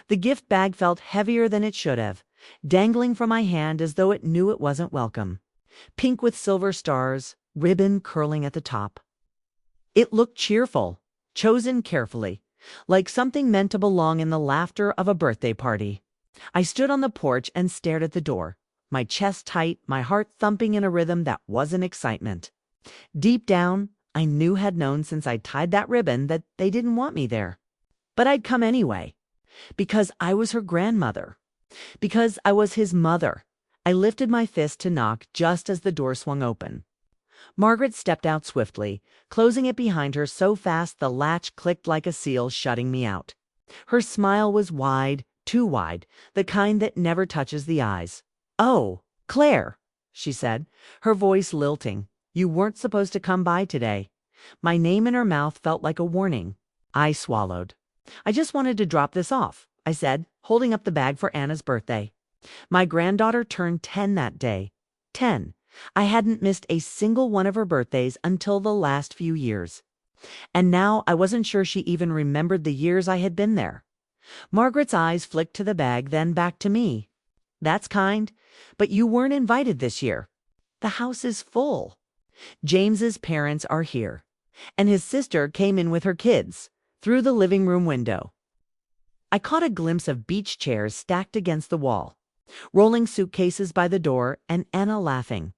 The gift bag felt heavier than it should have, dangling from my hand as though it knew it wasn't welcome. Pink with silver stars, ribbon curling at the top. It looked cheerful, chosen carefully, like something meant to belong in the laughter of a birthday party. I stood on the porch and stared at the door, my chest tight, my heart thumping in a rhythm that wasn't excitement. Deep down, I had known since I tied that ribbon that they didn't want me there. But I'd come anyway, because I was her grandmother, because I was his mother. I lifted my fist to knock just as the door swung open. Margaret stepped out swiftly, closing it behind her so fast the latch clicked like a seal, shutting me out. Her smile was wide, too wide, the kind that never touches the eyes. "Oh, Claire," she said, her voice lilting. "You weren't supposed to come by today." My name in her mouth felt like a warning. I swallowed. "I just wanted to drop this off," I said, holding up the bag for Anna's birthday. My granddaughter turned 10 that day. 10. I hadn't missed a single one of her birthdays until the last few years. And now I wasn't sure she even remembered the years I had been there. Margaret's eyes flicked to the bag, then back to me. "That's kind, but you weren't invited this year. The house is full. James's parents are here, and his sister came in with her kids, through the living room window." I caught a glimpse of beach chairs stacked against the wall, rolling suitcases by the door, and Anna laughing.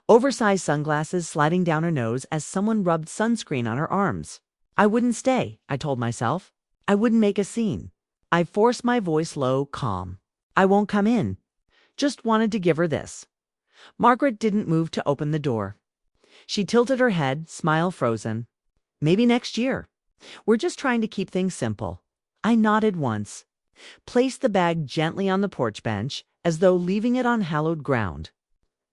Oversized sunglasses sliding down her nose as someone rubbed sunscreen on her arms. I wouldn't stay, I told myself. I wouldn't make a scene. I forced my voice low, calm. "I won't come in. Just wanted to give her this." Margaret didn't move to open the door. She tilted her head, smile frozen. "Maybe next year. We're just trying to keep things simple." I nodded once, placed the bag gently on the porch bench, as though leaving it on hallowed ground.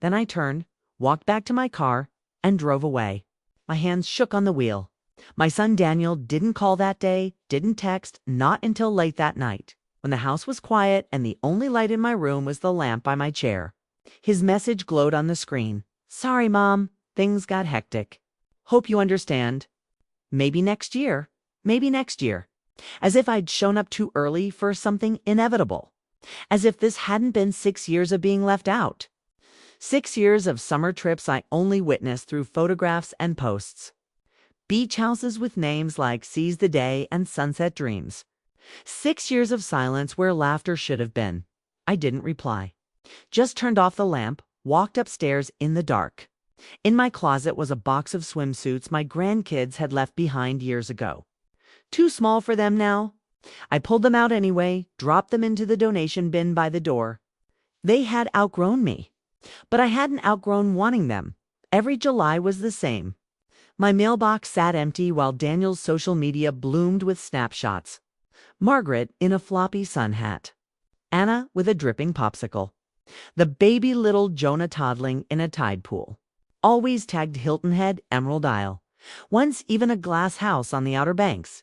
Then I turned, walked back to my car, and drove away. My hands shook on the wheel. My son Daniel didn't call that day, didn't text, not until late that night, when the house was quiet and the only light in my room was the lamp by my chair. His message glowed on the screen. "Sorry, Mom. Things got hectic. Hope you understand. Maybe next year. Maybe next year." As if I'd shown up too early for something inevitable. As if this hadn't been 6 years of being left out. 6 years of summer trips I only witnessed through photographs and posts. Beach houses with names like Seize the Day and Sunset Dreams. 6 years of silence where laughter should have been. I didn't reply. Just turned off the lamp, walked upstairs in the dark. In my closet was a box of swimsuits my grandkids had left behind years ago. Too small for them now. I pulled them out anyway, dropped them into the donation bin by the door. They had outgrown me, but I hadn't outgrown wanting them. Every July was the same. My mailbox sat empty while Daniel's social media bloomed with snapshots. Margaret in a floppy sun hat. Anna with a dripping popsicle. The baby little Jonah toddling in a tide pool. Always tagged Hilton Head, Emerald Isle. Once even a glass house on the Outer Banks.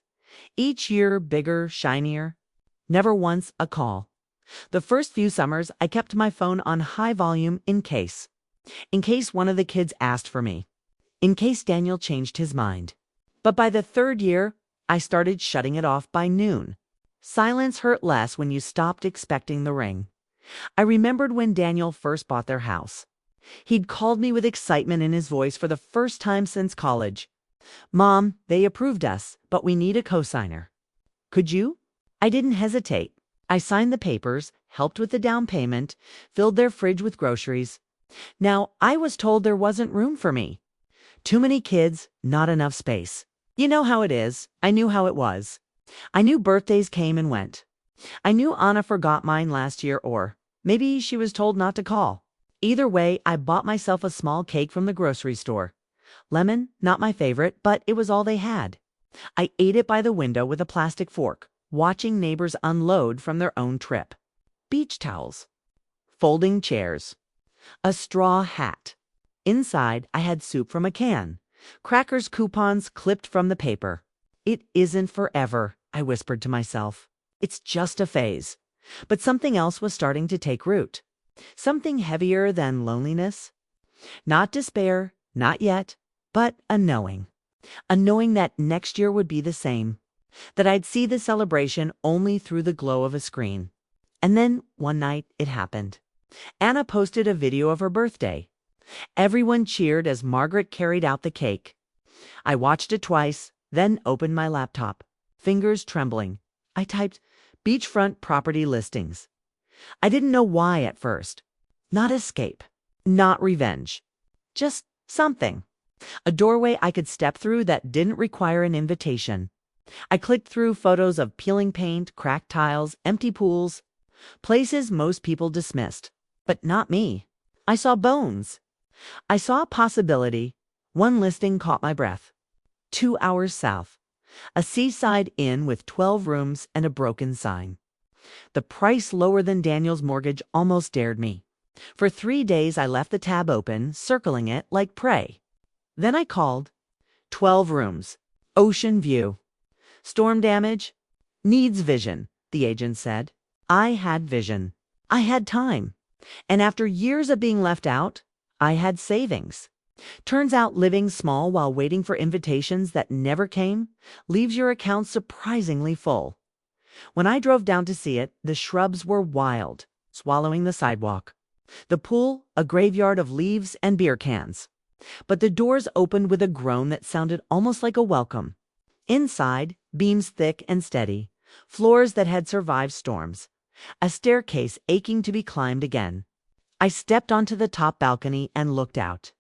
Each year bigger, shinier. Never once a call. The first few summers, I kept my phone on high volume in case. In case one of the kids asked for me. In case Daniel changed his mind. But by the 3rd year, I started shutting it off by noon. Silence hurt less when you stopped expecting the ring. I remembered when Daniel first bought their house. He'd called me with excitement in his voice for the first time since college. "Mom, they approved us, but we need a cosigner. Could you?" I didn't hesitate. I signed the papers, helped with the down payment, filled their fridge with groceries. Now, I was told there wasn't room for me. Too many kids, not enough space. You know how it is. I knew how it was. I knew birthdays came and went. I knew Anna forgot mine last year, or maybe she was told not to call. Either way, I bought myself a small cake from the grocery store. Lemon, not my favorite, but it was all they had. I ate it by the window with a plastic fork, watching neighbors unload from their own trip. Beach towels. Folding chairs. A straw hat. Inside, I had soup from a can. Crackers coupons clipped from the paper. It isn't forever, I whispered to myself. It's just a phase. But something else was starting to take root. Something heavier than loneliness. Not despair, not yet, but a knowing. A knowing that next year would be the same. that I'd see the celebration only through the glow of a screen. And then, one night, it happened. Anna posted a video of her birthday. Everyone cheered as Margaret carried out the cake. I watched it twice, then opened my laptop, fingers trembling. I typed, "Beachfront property listings." I didn't know why at first. Not escape, not revenge. Just something. A doorway I could step through that didn't require an invitation. I clicked through photos of peeling paint, cracked tiles, empty pools, places most people dismissed. But not me. I saw bones. I saw a possibility. One listing caught my breath. 2 hours south. A seaside inn with 12 rooms and a broken sign. The price lower than Daniel's mortgage almost dared me. For 3 days I left the tab open, circling it like prey. Then I called. 12 rooms. Ocean view. Storm damage? Needs vision, the agent said. I had vision. I had time. And after years of being left out, I had savings. Turns out living small while waiting for invitations that never came leaves your account surprisingly full. When I drove down to see it, the shrubs were wild, swallowing the sidewalk. The pool, a graveyard of leaves and beer cans. But the doors opened with a groan that sounded almost like a welcome. Inside, beams thick and steady, floors that had survived storms, a staircase aching to be climbed again. I stepped onto the top balcony and looked out.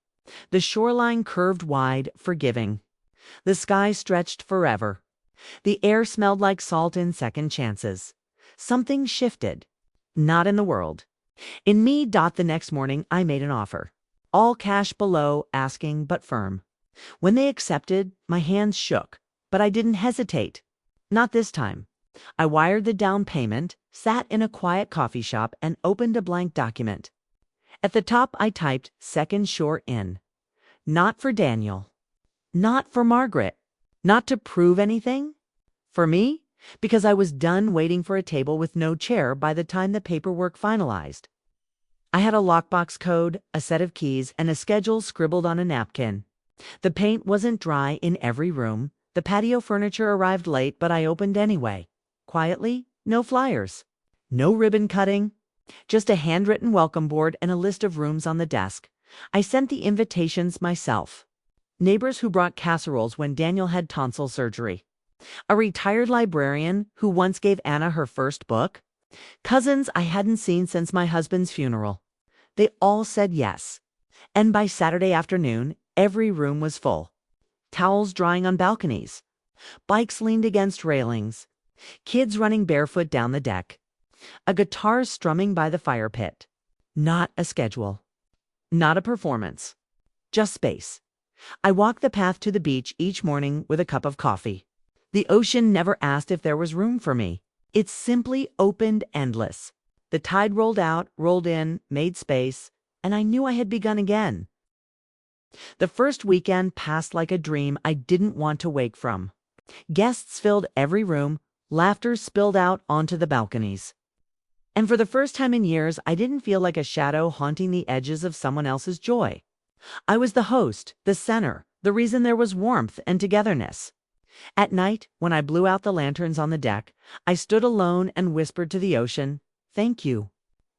The shoreline curved wide, forgiving. The sky stretched forever. The air smelled like salt and second chances. Something shifted. Not in the world. In me. The next morning, I made an offer. All cash below, asking but firm. When they accepted, my hands shook, but I didn't hesitate. Not this time. I wired the down payment, sat in a quiet coffee shop, and opened a blank document. At the top, I typed Second Shore Inn. Not for Daniel. Not for Margaret. Not to prove anything. For me, because I was done waiting for a table with no chair by the time the paperwork finalized. I had a lockbox code, a set of keys, and a schedule scribbled on a napkin. The paint wasn't dry in every room. The patio furniture arrived late, but I opened anyway. Quietly, no flyers. No ribbon cutting. Just a handwritten welcome board and a list of rooms on the desk. I sent the invitations myself. Neighbors who brought casseroles when Daniel had tonsil surgery. A retired librarian who once gave Anna her first book. Cousins I hadn't seen since my husband's funeral. They all said yes. And by Saturday afternoon, every room was full. Towels drying on balconies. Bikes leaned against railings. Kids running barefoot down the deck. A guitar strumming by the fire pit. Not a schedule. Not a performance. Just space. I walked the path to the beach each morning with a cup of coffee. The ocean never asked if there was room for me. It simply opened endless. The tide rolled out, rolled in, made space, and I knew I had begun again. The first weekend passed like a dream I didn't want to wake from. Guests filled every room, laughter spilled out onto the balconies. And for the first time in years, I didn't feel like a shadow haunting the edges of someone else's joy. I was the host, the center, the reason there was warmth and togetherness. At night, when I blew out the lanterns on the deck, I stood alone and whispered to the ocean, "Thank you."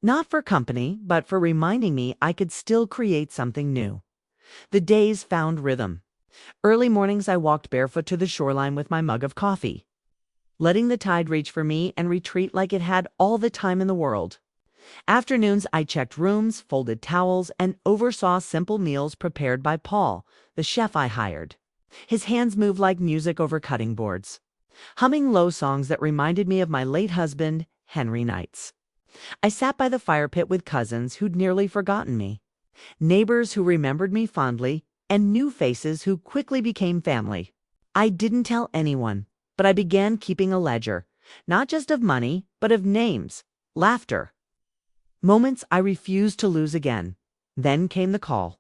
Not for company, but for reminding me I could still create something new. The days found rhythm. Early mornings I walked barefoot to the shoreline with my mug of coffee, letting the tide reach for me and retreat like it had all the time in the world. Afternoons I checked rooms, folded towels, and oversaw simple meals prepared by Paul, the chef I hired. His hands moved like music over cutting boards, humming low songs that reminded me of my late husband, Henry Knights. I sat by the fire pit with cousins who'd nearly forgotten me, neighbors who remembered me fondly, and new faces who quickly became family. I didn't tell anyone, but I began keeping a ledger, not just of money, but of names, laughter. Moments I refused to lose again. Then came the call.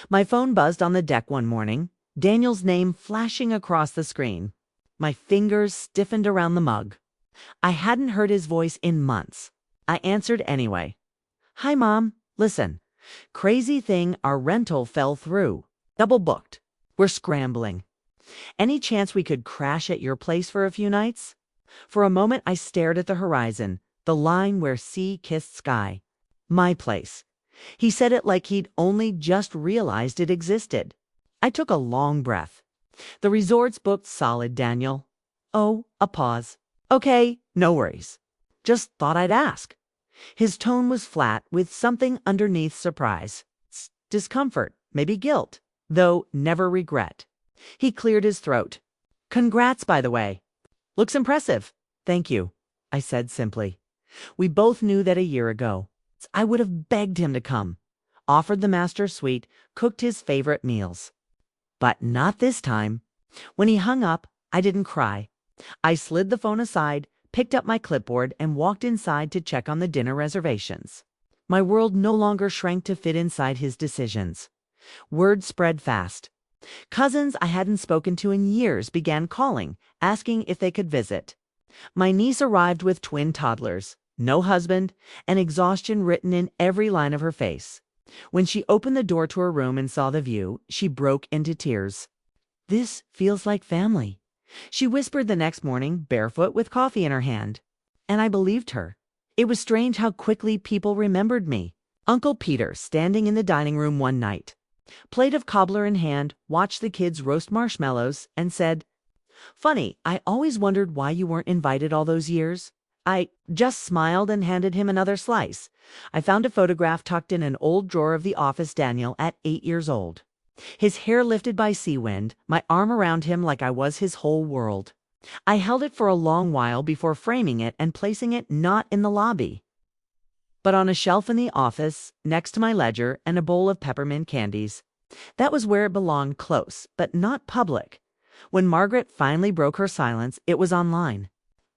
My phone buzzed on the deck one morning, Daniel's name flashing across the screen. My fingers stiffened around the mug. I hadn't heard his voice in months. I answered anyway. "Hi, Mom. Listen. Crazy thing, our rental fell through. Double booked. We're scrambling." Any chance we could crash at your place for a few nights? For a moment I stared at the horizon, the line where sea kissed sky. My place. He said it like he'd only just realized it existed. I took a long breath. The resort's booked solid, Daniel. Oh, a pause. Okay, no worries. Just thought I'd ask. His tone was flat, with something underneath surprise. Discomfort, maybe guilt, though never regret. He cleared his throat. Congrats, by the way. Looks impressive. Thank you, I said simply. We both knew that a year ago, I would have begged him to come, offered the master suite, cooked his favorite meals. But not this time. When he hung up, I didn't cry. I slid the phone aside, picked up my clipboard, and walked inside to check on the dinner reservations. My world no longer shrank to fit inside his decisions. Word spread fast. Cousins I hadn't spoken to in years began calling, asking if they could visit. My niece arrived with twin toddlers, no husband, and exhaustion written in every line of her face. When she opened the door to her room and saw the view, she broke into tears. This feels like family, she whispered the next morning, barefoot with coffee in her hand. And I believed her. It was strange how quickly people remembered me. Uncle Peter, standing in the dining room one night, plate of cobbler in hand, watched the kids roast marshmallows and said, "Funny, I always wondered why you weren't invited all those years." I just smiled and handed him another slice. I found a photograph tucked in an old drawer of the office Daniel at 8 years old. His hair lifted by sea wind, my arm around him like I was his whole world. I held it for a long while before framing it and placing it not in the lobby, but on a shelf in the office, next to my ledger and a bowl of peppermint candies. That was where it belonged, close, but not public. When Margaret finally broke her silence, it was online.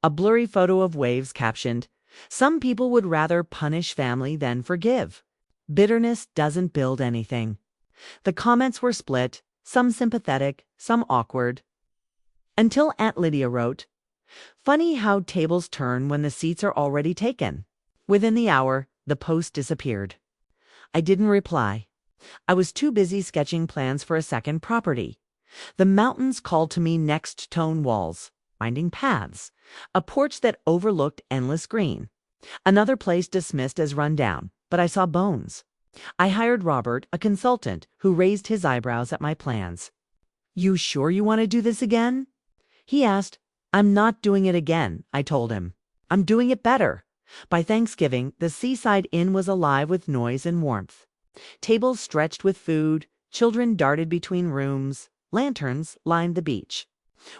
A blurry photo of waves captioned, "Some people would rather punish family than forgive. Bitterness doesn't build anything." The comments were split, some sympathetic, some awkward. Until Aunt Lydia wrote, "Funny how tables turn when the seats are already taken." Within the hour, the post disappeared. I didn't reply. I was too busy sketching plans for a second property. The mountains called to me, next stone walls, winding paths, a porch that overlooked endless green. Another place dismissed as run down, but I saw bones. I hired Robert, a consultant, who raised his eyebrows at my plans. "You sure you want to do this again?" He asked. "I'm not doing it again," I told him. "I'm doing it better." By Thanksgiving, the seaside inn was alive with noise and warmth. Tables stretched with food, children darted between rooms, lanterns lined the beach.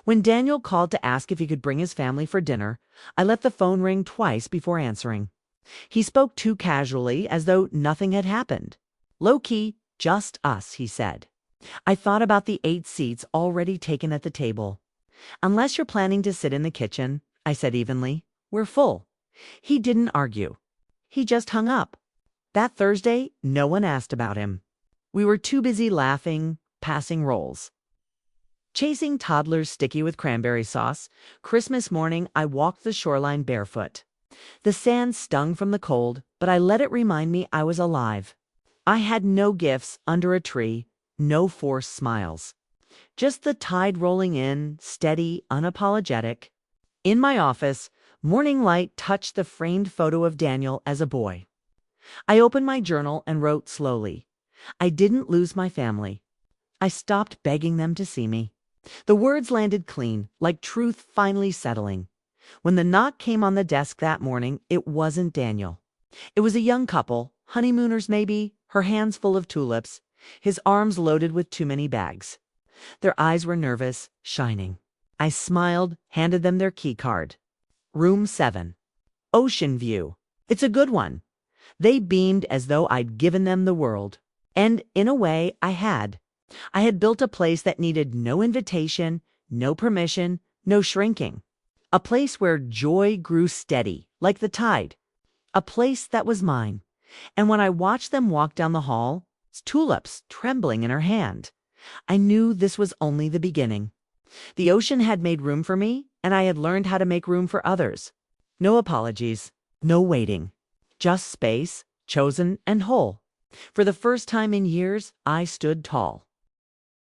When Daniel called to ask if he could bring his family for dinner, I let the phone ring twice before answering. He spoke too casually, as though nothing had happened. "Low-key, just us," he said. I thought about the 8 seats already taken at the table. "Unless you're planning to sit in the kitchen," I said evenly, "we're full." He didn't argue. He just hung up. That Thursday, no one asked about him. We were too busy laughing, passing rolls, chasing toddlers sticky with cranberry sauce. Christmas morning, I walked the shoreline barefoot. The sand stung from the cold, but I let it remind me I was alive. I had no gifts under a tree, no forced smiles. Just the tide rolling in, steady, unapologetic. In my office, morning light touched the framed photo of Daniel as a boy. I opened my journal and wrote slowly. I didn't lose my family. I stopped begging them to see me. The words landed clean, like truth finally settling. When the knock came on the desk that morning, it wasn't Daniel. It was a young couple, honeymooners maybe, her hands full of tulips, his arms loaded with too many bags. Their eyes were nervous, shining. I smiled, handed them their key card. Room 7. Ocean view. It's a good one. They beamed as though I'd given them the world. And in a way, I had. I had built a place that needed no invitation, no permission, no shrinking. A place where joy grew steady, like the tide. A place that was mine. And when I watched them walk down the hall, tulips trembling in her hand, I knew this was only the beginning. The ocean had made room for me, and I had learned how to make room for others. No apologies, no waiting. Just space, chosen and whole. For the first time in years, I stood tall.